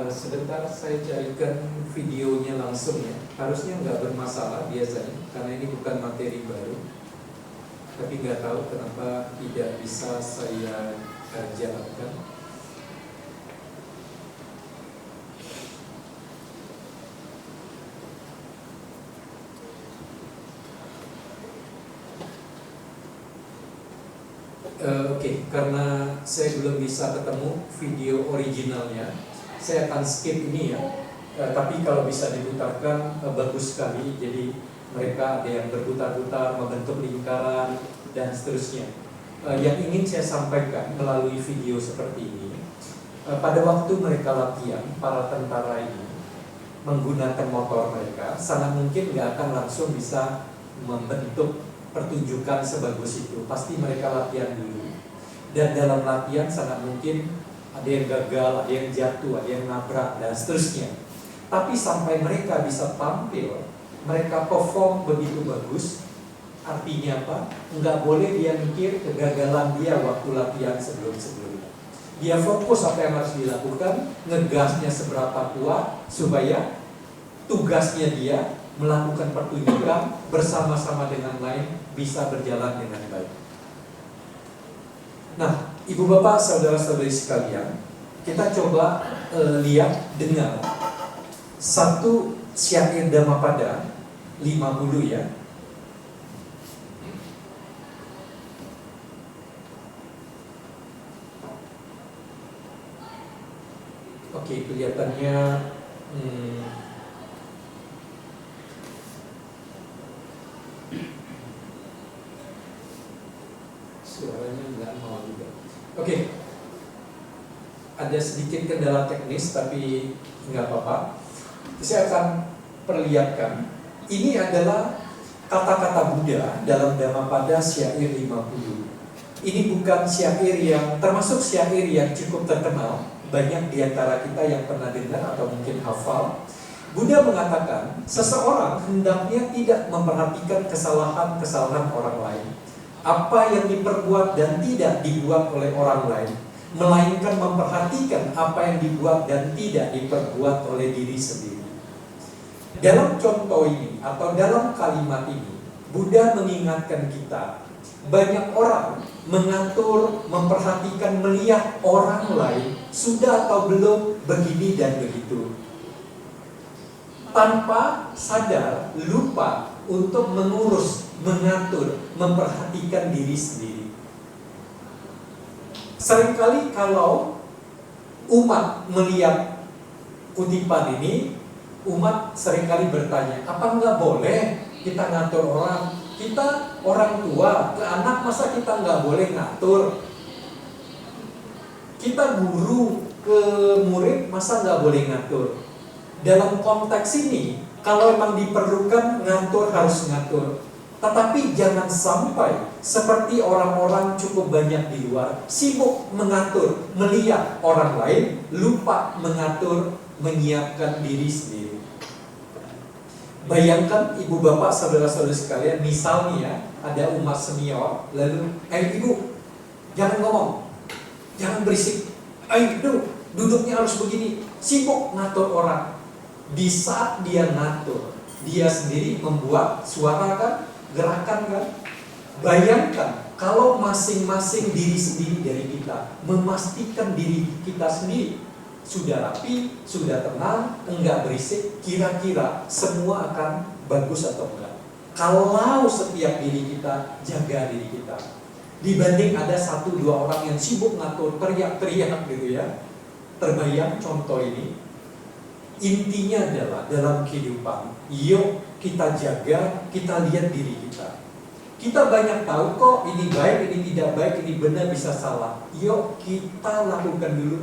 Sebentar saya carikan videonya langsung ya. Harusnya nggak bermasalah biasanya, karena ini bukan materi baru. Tapi nggak tahu kenapa tidak bisa saya jalankan. Oke, karena saya belum bisa ketemu video originalnya, saya akan skip ini ya. Tapi kalau bisa diputarkan bagus sekali. Jadi mereka ada yang berputar-putar, membentuk lingkaran dan seterusnya. Yang ingin saya sampaikan melalui video seperti ini, pada waktu mereka latihan, para tentara ini menggunakan motor mereka, sangat mungkin nggak akan langsung bisa membentuk pertunjukan sebagus itu. Pasti mereka latihan dulu. Dan dalam latihan sangat mungkin ada yang gagal, ada yang jatuh, ada yang nabrak, dan seterusnya. Tapi sampai mereka bisa tampil, mereka perform begitu bagus. Artinya apa? Nggak boleh dia mikir kegagalan dia waktu latihan sebelum-sebelumnya. Dia fokus apa yang harus dilakukan, ngegasnya seberapa kuat, supaya tugasnya dia melakukan pertunjukan bersama-sama dengan lain bisa berjalan dengan baik. Nah, ibu bapak, saudara-saudari sekalian, kita coba lihat dengan satu syair Dhammapada 50 ya. kelihatannya suaranya nggak mau juga. Oke. Ada sedikit kendala teknis tapi nggak apa-apa. Saya akan perlihatkan. Ini adalah kata-kata Buddha dalam Dhammapada syair 50. Ini bukan syair yang termasuk syair yang cukup terkenal. Banyak di antara kita yang pernah dengar atau mungkin hafal. Buddha mengatakan, seseorang hendaknya tidak memperhatikan kesalahan-kesalahan orang lain. Apa yang diperbuat dan tidak dibuat oleh orang lain, melainkan memperhatikan apa yang dibuat dan tidak diperbuat oleh diri sendiri. Dalam contoh ini atau dalam kalimat ini, Buddha mengingatkan kita, banyak orang mengatur, memperhatikan, melihat orang lain sudah atau belum begini dan begitu, tanpa sadar, lupa untuk mengurus, mengatur, memperhatikan diri sendiri. Seringkali kalau umat melihat kutipan ini, umat seringkali bertanya, apa nggak boleh kita ngatur orang? Kita orang tua, ke anak masa kita nggak boleh ngatur? Kita guru, ke murid masa nggak boleh ngatur? Dalam konteks ini, kalau memang diperlukan ngatur, harus ngatur. Tetapi jangan sampai seperti orang-orang cukup banyak di luar, sibuk mengatur, melihat orang lain, lupa mengatur, menyiapkan diri sendiri. Bayangkan ibu bapak saudara-saudara sekalian, misalnya ada umat senior, lalu, ibu, jangan ngomong, jangan berisik, duduknya harus begini, sibuk ngatur orang. Di saat dia ngatur, dia sendiri membuat suara kan, gerakan kan. Bayangkan kalau masing-masing diri sendiri dari kita memastikan diri kita sendiri sudah rapi, sudah tenang, enggak berisik, kira-kira semua akan bagus atau enggak? Kalau setiap diri kita jaga diri kita, dibanding ada 1-2 orang yang sibuk ngatur, teriak-teriak gitu ya. Terbayang contoh ini. Intinya adalah dalam kehidupan, yuk kita jaga, kita lihat diri kita. Kita banyak tahu kok ini baik, ini tidak baik, ini benar, bisa salah. Yuk kita lakukan dulu.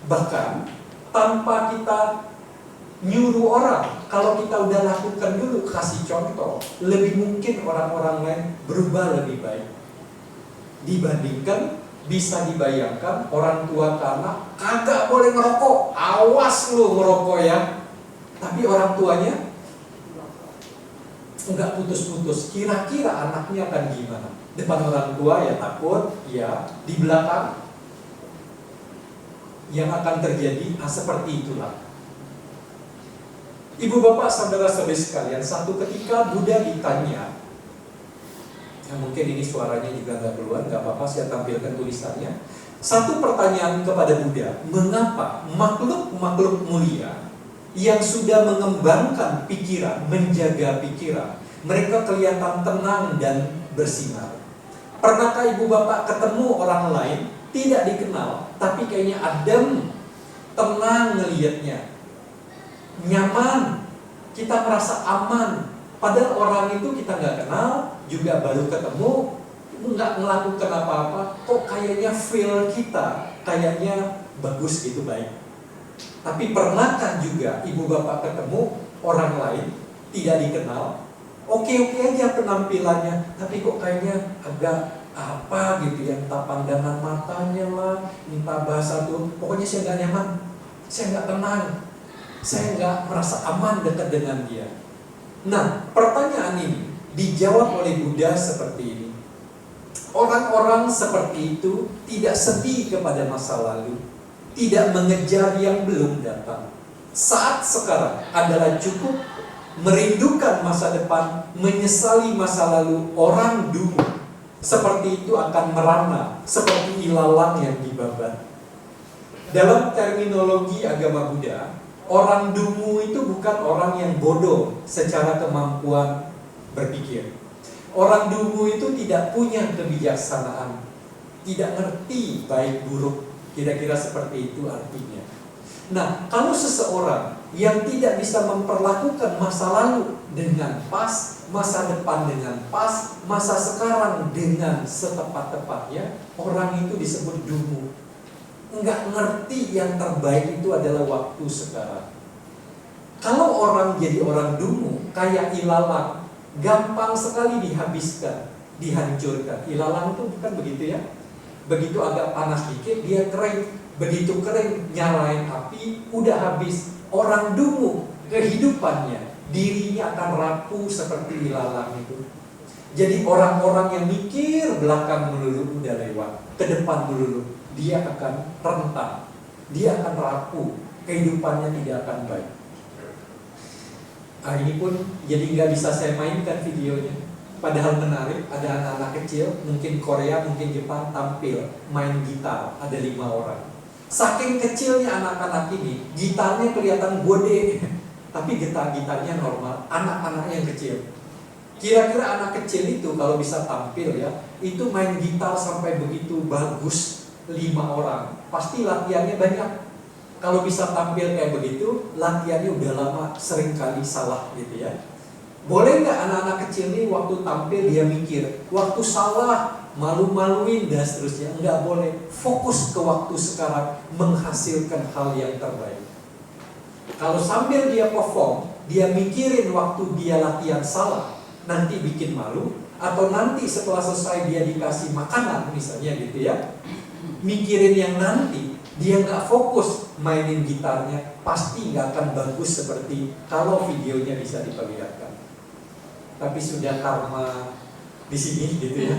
Bahkan tanpa kita nyuruh orang, kalau kita udah lakukan dulu, kasih contoh, lebih mungkin orang-orang lain berubah lebih baik. Dibandingkan bisa dibayangkan orang tua ke anak, kagak boleh ngerokok, awas lu ngerokok ya. Tapi orang tuanya enggak putus-putus, kira-kira anaknya akan gimana? Depan orang tua ya takut, ya di belakang yang akan terjadi seperti itulah. Ibu bapak saudara-saudari sekalian, satu ketika Buddha ditanya, mungkin ini suaranya juga nggak keluar, nggak apa-apa, saya tampilkan tulisannya. Satu pertanyaan kepada Buddha, mengapa makhluk-makhluk mulia yang sudah mengembangkan pikiran, menjaga pikiran, mereka kelihatan tenang dan bersinar? Pernahkah ibu bapak ketemu orang lain, tidak dikenal, tapi kayaknya adem, tenang ngelihatnya, nyaman, kita merasa aman, padahal orang itu kita nggak kenal, juga baru ketemu, nggak melakukan apa-apa, kok kayaknya feel kita kayaknya bagus gitu, baik. Tapi pernahkah juga ibu bapak ketemu orang lain tidak dikenal, oke-oke aja penampilannya, tapi kok kayaknya agak apa gitu ya, entah pandangan matanya lah, entah bahasa tuh, pokoknya saya nggak nyaman, saya nggak tenang, saya nggak merasa aman dekat dengan dia. Nah, pertanyaan ini dijawab oleh Buddha seperti ini. Orang-orang seperti itu tidak sedih kepada masa lalu, tidak mengejar yang belum datang. Saat sekarang adalah cukup merindukan masa depan, menyesali masa lalu. Orang dulu seperti itu akan merana, seperti ilalang yang dibabat. Dalam terminologi agama Buddha, orang dungu itu bukan orang yang bodoh secara kemampuan berpikir. Orang dungu itu tidak punya kebijaksanaan, tidak ngerti baik buruk, kira-kira seperti itu artinya. Nah, kalau seseorang yang tidak bisa memperlakukan masa lalu dengan pas, masa depan dengan pas, masa sekarang dengan setepat-tepatnya, orang itu disebut dungu. Nggak ngerti yang terbaik itu adalah waktu sekarang. Kalau orang jadi orang dungu, kayak ilalang, gampang sekali dihabiskan, dihancurkan. Ilalang itu bukan begitu ya? Begitu agak panas dikit, dia kering. Begitu kering, nyalain api, udah habis. Orang dungu, kehidupannya, dirinya akan rapuh seperti ilalang itu. Jadi orang-orang yang mikir belakang melulu udah lewat, ke depan melulu, dia akan rentan, dia akan rapuh, kehidupannya tidak akan baik. Nah, ini pun jadi nggak bisa saya mainkan videonya. Padahal menarik, ada anak-anak kecil, mungkin Korea, mungkin Jepang, tampil main gitar, ada 5 orang. Saking kecilnya anak-anak ini, gitarnya kelihatan gede, tapi gitarnya normal, anak-anak yang kecil. Kira-kira anak kecil itu kalau bisa tampil ya, itu main gitar sampai begitu bagus, 5 orang, pasti latihannya banyak. Kalau bisa tampil kayak begitu, latihannya udah lama, sering kali salah gitu ya. Boleh nggak anak-anak kecil ini waktu tampil dia mikir, waktu salah, malu-maluin dan seterusnya? Enggak boleh. Fokus ke waktu sekarang, menghasilkan hal yang terbaik. Kalau sambil dia perform, dia mikirin waktu dia latihan salah, nanti bikin malu, atau nanti setelah selesai dia dikasih makanan misalnya gitu ya, mikirin yang nanti, dia nggak fokus mainin gitarnya, pasti nggak akan bagus seperti kalau videonya bisa diperlihatkan. Tapi sudah karma di sini gitu ya.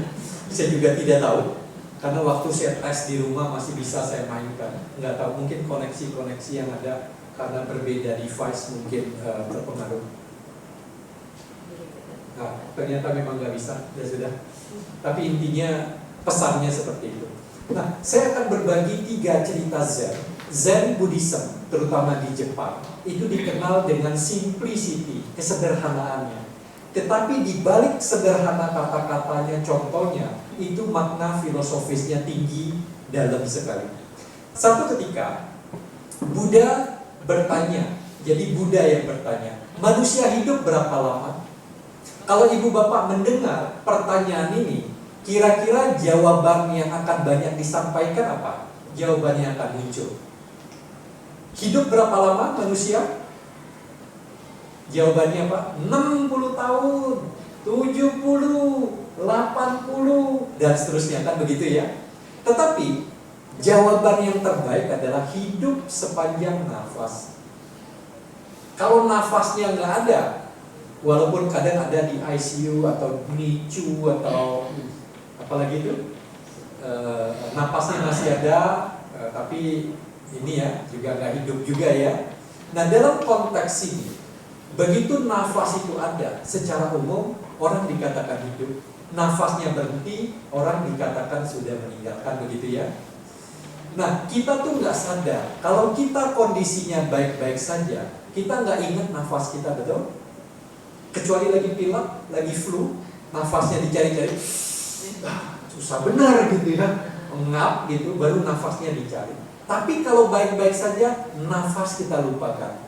Saya juga tidak tahu, karena waktu saya tes di rumah masih bisa saya mainkan. Nggak tahu, mungkin koneksi-koneksi yang ada karena berbeda device mungkin terpengaruh. Nah, ternyata memang nggak bisa, ya sudah. Tapi intinya pesannya seperti itu. Nah, saya akan berbagi 3 cerita Zen. Zen Buddhism, terutama di Jepang, itu dikenal dengan simplicity, kesederhanaannya. Tetapi di balik sederhana kata-katanya, contohnya, itu makna filosofisnya tinggi, dalam sekali. Satu ketika, Buddha bertanya, jadi Buddha yang bertanya, manusia hidup berapa lama? Kalau ibu bapak mendengar pertanyaan ini, kira-kira jawaban yang akan banyak disampaikan apa? Jawabannya akan muncul. Hidup berapa lama manusia? Jawabannya apa? 60 tahun, 70, 80, dan seterusnya, kan begitu ya. Tetapi jawaban yang terbaik adalah hidup sepanjang nafas. Kalau nafasnya nggak ada, walaupun kadang ada di ICU atau NICU atau apalagi itu, napasnya masih ada, tapi ini ya juga nggak hidup juga ya. Nah, dalam konteks ini, begitu nafas itu ada, secara umum orang dikatakan hidup. Nafasnya berhenti, orang dikatakan sudah meninggalkan, begitu ya. Nah, kita tuh nggak sadar kalau kita kondisinya baik-baik saja, kita nggak ingat nafas kita, betul? Kecuali lagi pilek, lagi flu, nafasnya dicari-cari, susah benar gitu ya, ngap gitu, baru nafasnya dicari. Tapi kalau baik-baik saja, nafas kita lupakan.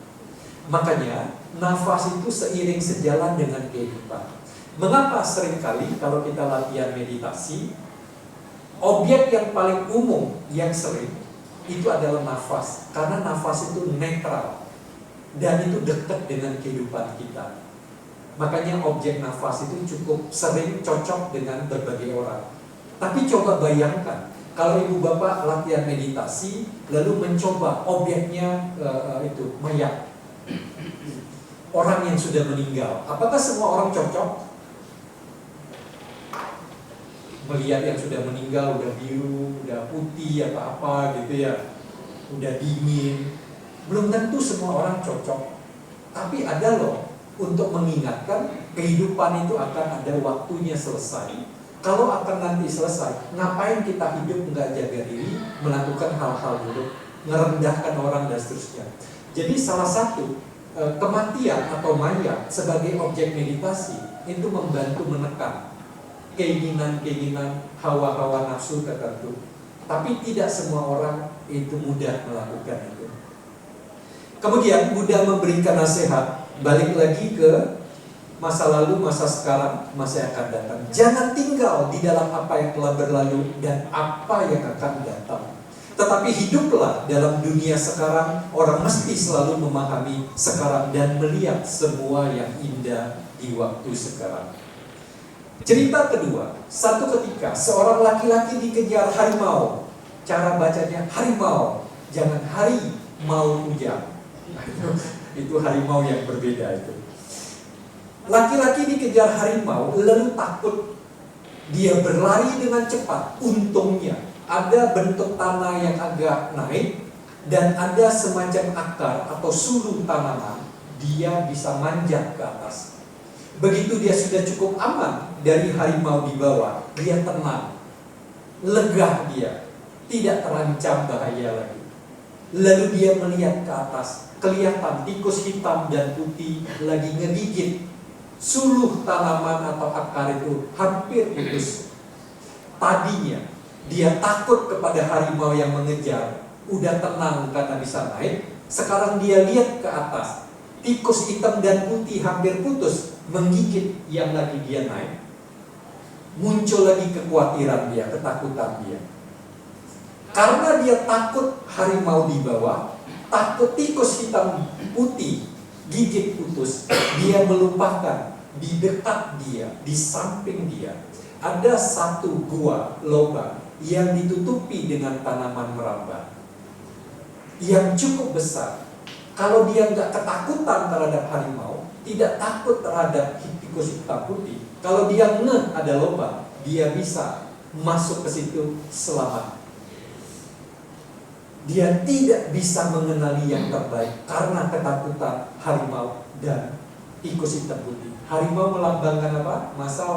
Makanya nafas itu seiring sejalan dengan kehidupan. Mengapa seringkali kalau kita latihan meditasi, objek yang paling umum yang sering itu adalah nafas. Karena nafas itu netral dan itu dekat dengan kehidupan kita. Makanya objek nafas itu cukup sering cocok dengan berbagai orang. Tapi coba bayangkan, kalau ibu bapak latihan meditasi, lalu mencoba objeknya itu mayat, orang yang sudah meninggal. Apakah semua orang cocok? Melihat yang sudah meninggal, udah biru, udah putih, atau apa gitu ya, udah dingin. Belum tentu semua orang cocok. Tapi ada loh, untuk mengingatkan kehidupan itu akan ada waktunya selesai. Kalau akan nanti selesai, ngapain kita hidup nggak jaga diri, melakukan hal-hal buruk, merendahkan orang dan seterusnya. Jadi salah satu kematian atau mayat sebagai objek meditasi itu membantu menekan keinginan-keinginan, hawa-hawa nafsu tertentu. Tapi tidak semua orang itu mudah melakukan itu. Kemudian Buddha memberikan nasihat, balik lagi ke masa lalu, masa sekarang, masa yang akan datang. Jangan tinggal di dalam apa yang telah berlalu dan apa yang akan datang. Tetapi hiduplah dalam dunia sekarang. Orang mesti selalu memahami sekarang dan melihat semua yang indah di waktu sekarang. Cerita kedua, satu ketika seorang laki-laki dikejar harimau. Cara bacanya harimau, jangan hari mau hujan. Itu harimau yang berbeda itu. Laki-laki dikejar harimau lalu takut. Dia berlari dengan cepat. Untungnya ada bentuk tanah yang agak naik dan ada semacam akar atau sulung tanaman. Dia bisa manjat ke atas. Begitu dia sudah cukup aman dari harimau di bawah, dia tenang, lega dia, tidak terancam bahaya lagi. Lalu dia melihat ke atas, kelihatan tikus hitam dan putih lagi ngegigit suluh tanaman atau akar itu, hampir putus. Tadinya dia takut kepada harimau yang mengejar, udah tenang karena bisa naik. Sekarang dia lihat ke atas, tikus hitam dan putih hampir putus, menggigit yang lagi dia naik. Muncul lagi kekhawatiran dia, ketakutan dia. Karena dia takut harimau di bawah, takut tikus hitam putih gigit putus, dia melupakan di dekat dia, di samping dia ada satu gua lubang yang ditutupi dengan tanaman merambat yang cukup besar. Kalau dia nggak ketakutan terhadap harimau, tidak takut terhadap tikus hitam putih, kalau dia ngeh ada lubang, dia bisa masuk ke situ selamat. Dia tidak bisa mengenali yang terbaik karena ketakutan harimau dan tikus hitam putih. Harimau melambangkan apa? Masa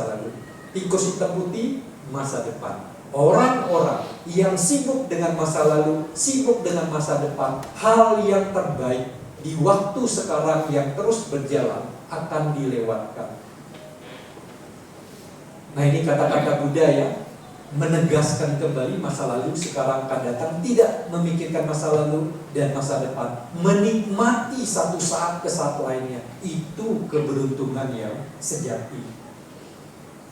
lalu. Tikus hitam putih, masa depan. Orang-orang yang sibuk dengan masa lalu, sibuk dengan masa depan, hal yang terbaik di waktu sekarang yang terus berjalan akan dilewatkan. Nah, ini kata-kata Buddha ya, menegaskan kembali masa lalu, sekarang akan datang, tidak memikirkan masa lalu dan masa depan, menikmati satu saat ke saat lainnya. Itu keberuntungan yang sejati.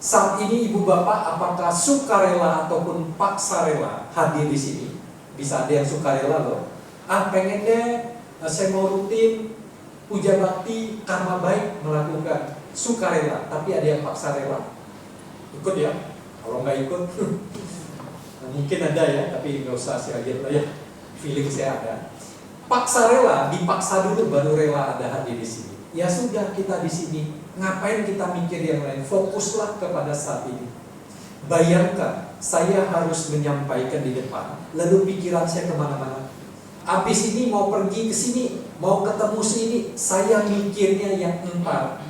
Saat ini ibu bapak apakah sukarela ataupun paksa rela hadir di sini? Bisa ada yang sukarela loh. Pengen deh, saya mau rutin puja bakti, karma baik melakukan, sukarela. Tapi ada yang paksa rela. Ikut ya. Kalau nggak ikut, mungkin ada ya, tapi nggak usah saya lihat lah ya. Feeling saya ada. Paksa rela, dipaksa dulu baru rela ada hadir di sini. Ya sudah, kita di sini. Ngapain kita mikir yang lain? Fokuslah kepada saat ini. Bayangkan, saya harus menyampaikan di depan, lalu pikiran saya kemana-mana. Abis ini mau pergi ke sini, mau ketemu sini, saya mikirnya yang entar.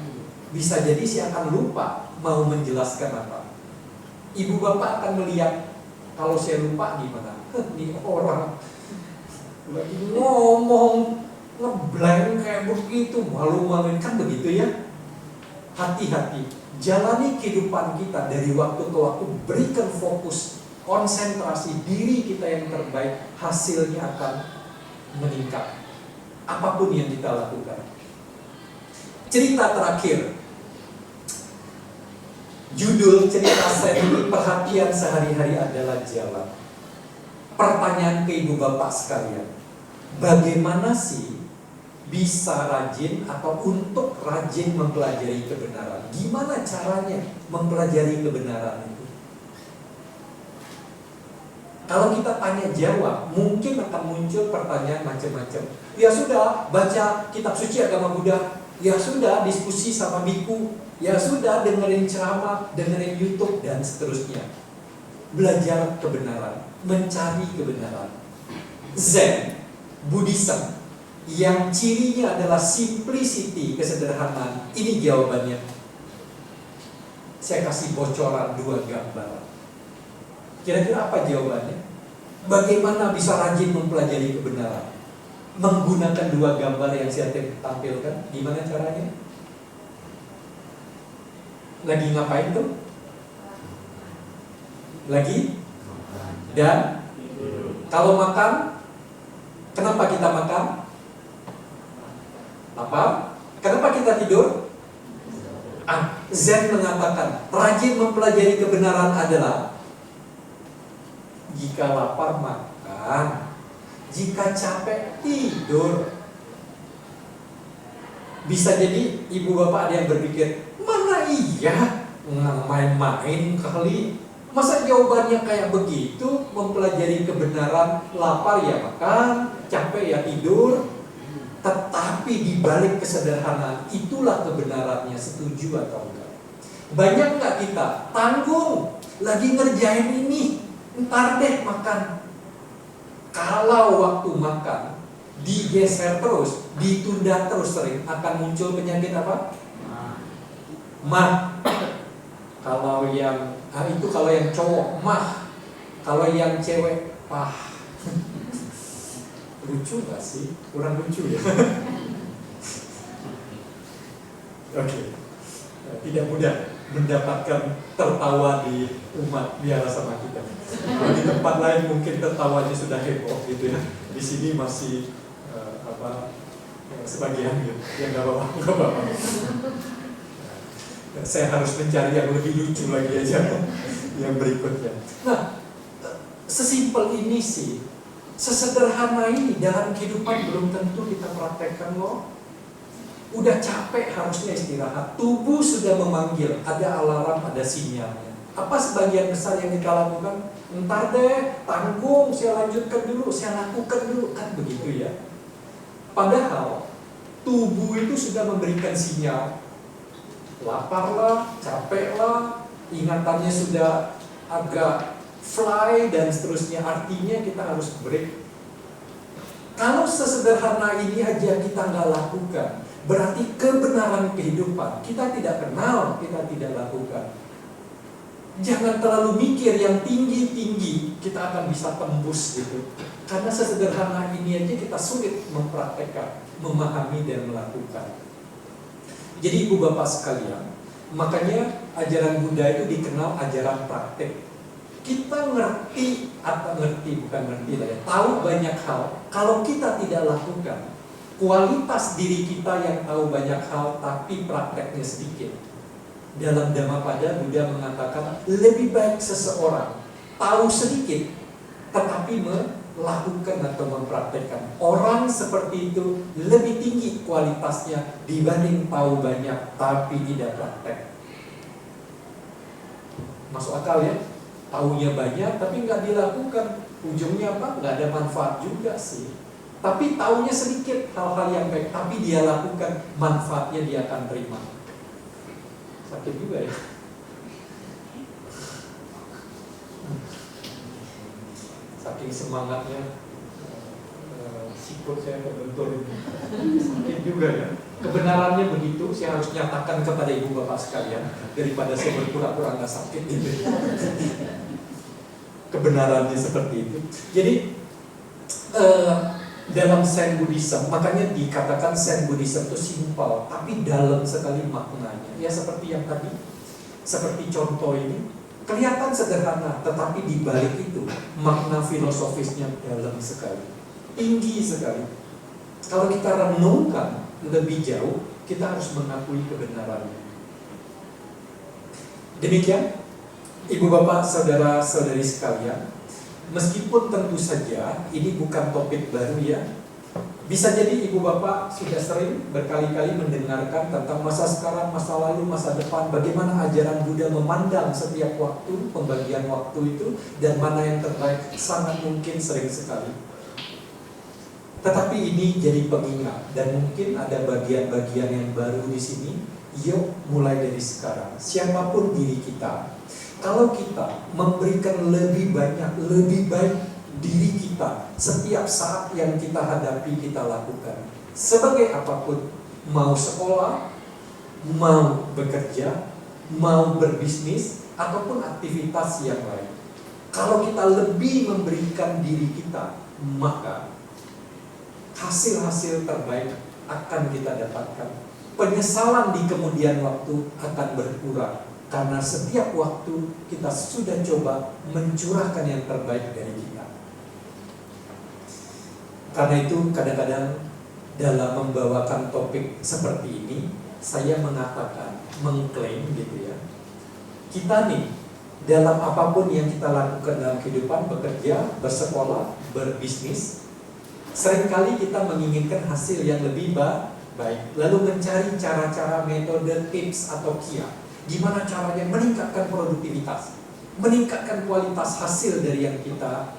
Bisa jadi saya akan lupa mau menjelaskan apa. Ibu bapak akan melihat, kalau saya lupa gimana? Ini orang lagi ngomong ngeblank kayak begitu, malu-maluin, kan begitu ya. Hati-hati, jalani kehidupan kita dari waktu ke waktu, berikan fokus, konsentrasi diri kita yang terbaik, hasilnya akan meningkat. Apapun yang kita lakukan. Cerita terakhir. Judul cerita saya ini, perhatian sehari-hari adalah jalan. Pertanyaan ke ibu bapak sekalian, bagaimana sih bisa rajin atau untuk rajin mempelajari kebenaran? Gimana caranya mempelajari kebenaran itu? Kalau kita tanya jawab, mungkin akan muncul pertanyaan macam-macam. Ya sudah, baca kitab suci agama Buddha. Ya sudah, diskusi sama biku. Ya sudah, dengerin ceramah, dengerin YouTube, dan seterusnya. Belajar kebenaran, mencari kebenaran. Zen, Buddhism, yang cirinya adalah simplicity, kesederhanaan. Ini jawabannya. Saya kasih bocoran 2 gambar. Kira-kira apa jawabannya? Bagaimana bisa rajin mempelajari kebenaran? Menggunakan 2 gambar yang saya tampilkan. Gimana caranya? Lagi ngapain tuh? Lagi? Dan kalau makan? Kenapa kita makan? Lapar. Kenapa kita tidur? Zen mengatakan, rajin mempelajari kebenaran adalah jika lapar makan, jika capek tidur. Bisa jadi ibu bapak ada yang berpikir, mana iya main-main kali. Masa jawabannya kayak begitu? Mempelajari kebenaran, lapar ya makan, capek ya tidur. Tetapi di balik kesederhanaan itulah kebenarannya, setuju atau enggak? Banyak nggak kita tanggung, lagi ngerjain ini, ntar deh makan. Kalau waktu makan digeser terus, ditunda terus sering, akan muncul penyakit apa? Mah. Kalau yang itu kalau yang cowok mah, kalau yang cewek pah. Lucu gak sih? Kurang lucu ya. Oke. Tidak mudah mendapatkan tertawa di umat biara sama kita. Kalau di tempat lain mungkin tertawanya sudah heboh gitu ya. Di sini masih sebagian gitu. Ya nggak apa-apa. Saya harus mencari yang lebih lucu lagi aja yang berikutnya. Nah, sesimpel ini sih, sesederhana ini dalam kehidupan belum tentu kita praktekkan loh. Udah capek harusnya istirahat, tubuh sudah memanggil, ada alarm, ada sinyalnya. Apa sebagian besar yang kita lakukan? Ntar deh, tanggung, saya lanjutkan dulu, saya lakukan dulu, kan begitu ya. Padahal tubuh itu sudah memberikan sinyal, laparlah, capeklah, ingatannya sudah agak fly dan seterusnya. Artinya kita harus break. Kalau sesederhana ini aja kita nggak lakukan, berarti kebenaran kehidupan kita tidak kenal, kita tidak lakukan. Jangan terlalu mikir yang tinggi-tinggi, kita akan bisa tembus gitu. Karena sesederhana ini aja kita sulit mempraktekkan, memahami dan melakukan. Jadi ibu bapak sekalian, makanya ajaran Buddha itu dikenal ajaran praktek. Kita ngerti atau bukan ngerti lah ya, tahu banyak hal. Kalau kita tidak lakukan, kualitas diri kita yang tahu banyak hal tapi prakteknya sedikit. Dalam Dhammapada Buddha mengatakan lebih baik seseorang tahu sedikit tetapi melakukan atau mempraktekkan. Orang seperti itu lebih tinggi kualitasnya dibanding tahu banyak tapi tidak praktek. Masuk akal ya? Taunya banyak tapi nggak dilakukan. Ujungnya apa? Nggak ada manfaat juga sih. Tapi taunya sedikit hal-hal yang baik tapi dia lakukan, manfaatnya dia akan terima. Sakit juga ya. Saking semangatnya sikut saya kebentur ini. Sakit juga ya. Kebenarannya begitu, saya harus nyatakan kepada ibu bapak sekalian daripada saya berpura-pura nggak sakit gitu. Kebenarannya seperti itu. Jadi dalam Zen Buddhism, makanya dikatakan Zen Buddhism itu simpel tapi dalam sekali maknanya. Ya seperti yang tadi, seperti contoh ini, kelihatan sederhana, tetapi di balik itu makna filosofisnya dalam sekali, tinggi sekali. Kalau kita renungkan lebih jauh, kita harus mengakui kebenarannya. Demikian, ibu bapak, saudara-saudari sekalian, meskipun tentu saja ini bukan topik baru ya. Bisa jadi ibu bapak sudah sering berkali-kali mendengarkan tentang masa sekarang, masa lalu, masa depan, bagaimana ajaran Buddha memandang setiap waktu, pembagian waktu itu, dan mana yang terbaik, sangat mungkin sering sekali. Tetapi ini jadi pengingat, dan mungkin ada bagian-bagian yang baru di sini. Yuk mulai dari sekarang, siapapun diri kita, kalau kita memberikan lebih banyak, lebih baik diri kita setiap saat yang kita hadapi, kita lakukan sebagai apapun, mau sekolah, mau bekerja, mau berbisnis, ataupun aktivitas yang lain. Kalau kita lebih memberikan diri kita, maka hasil-hasil terbaik akan kita dapatkan. Penyesalan di kemudian waktu akan berkurang, karena setiap waktu kita sudah coba mencurahkan yang terbaik dari kita. Karena itu kadang-kadang dalam membawakan topik seperti ini, saya mengatakan, mengklaim gitu ya, kita nih dalam apapun yang kita lakukan dalam kehidupan, bekerja, bersekolah, berbisnis, seringkali kita menginginkan hasil yang lebih baik, lalu mencari cara-cara, metode, tips atau kiat gimana caranya meningkatkan produktivitas, meningkatkan kualitas hasil dari yang kita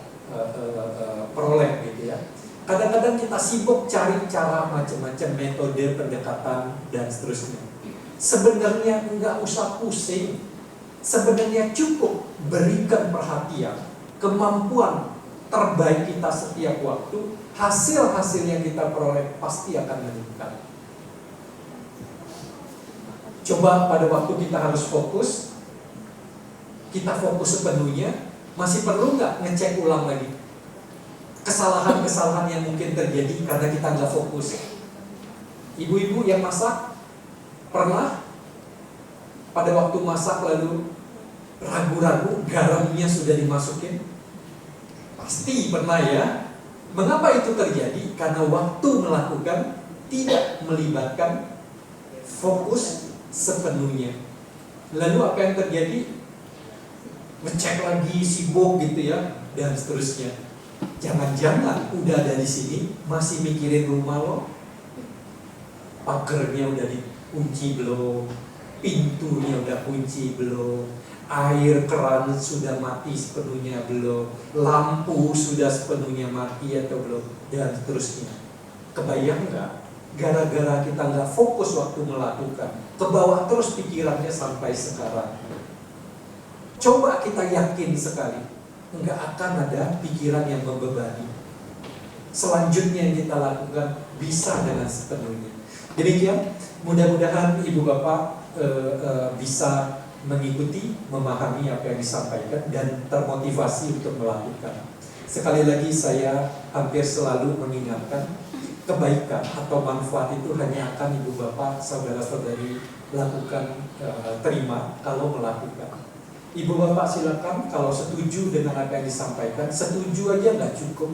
peroleh gitu ya. Kadang-kadang kita sibuk cari cara macam-macam, metode, pendekatan, dan seterusnya. Sebenarnya enggak usah pusing. Sebenarnya cukup berikan perhatian, kemampuan terbaik kita setiap waktu, hasil-hasil yang kita peroleh pasti akan meningkat. Coba pada waktu kita harus fokus, kita fokus sepenuhnya, masih perlu nggak ngecek ulang lagi kesalahan-kesalahan yang mungkin terjadi karena kita nggak fokus. Ibu-ibu yang masak pernah pada waktu masak lalu ragu-ragu garamnya sudah dimasukin? Pasti pernah ya. Mengapa itu terjadi? Karena waktu melakukan tidak melibatkan fokus sepenuhnya. Lalu apa yang terjadi? Ngecek lagi, sibuk gitu ya, dan seterusnya. Jangan-jangan udah ada di sini masih mikirin rumah lo, pagernya udah dikunci belum, pintunya udah kunci belum, air keran sudah mati sepenuhnya belum, lampu sudah sepenuhnya mati atau belum, dan seterusnya. Kebayang nggak? Gara-gara kita nggak fokus waktu melakukan, kebawa terus pikirannya sampai sekarang. Coba kita yakin sekali, nggak akan ada pikiran yang membebani. Selanjutnya yang kita lakukan bisa dengan sepenuhnya. Demikian, mudah-mudahan Ibu Bapak bisa mengikuti, memahami apa yang disampaikan dan termotivasi untuk melakukan. Sekali lagi saya hampir selalu mengingatkan, kebaikan atau manfaat itu hanya akan Ibu Bapak, saudara-saudari lakukan, terima kalau melakukan. Ibu Bapak silakan kalau setuju dengan apa yang disampaikan, setuju aja nggak cukup.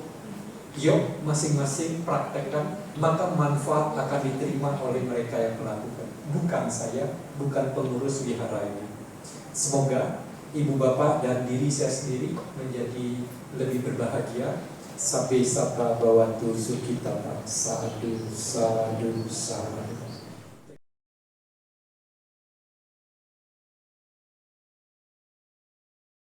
Yuk masing-masing praktekkan, maka manfaat akan diterima oleh mereka yang melakukan. Bukan saya, bukan pengurus wihara ini. Semoga Ibu Bapak dan diri saya sendiri menjadi lebih berbahagia. Sabbe sapa bhavantu sukhita. Sadu, sadu, sadu.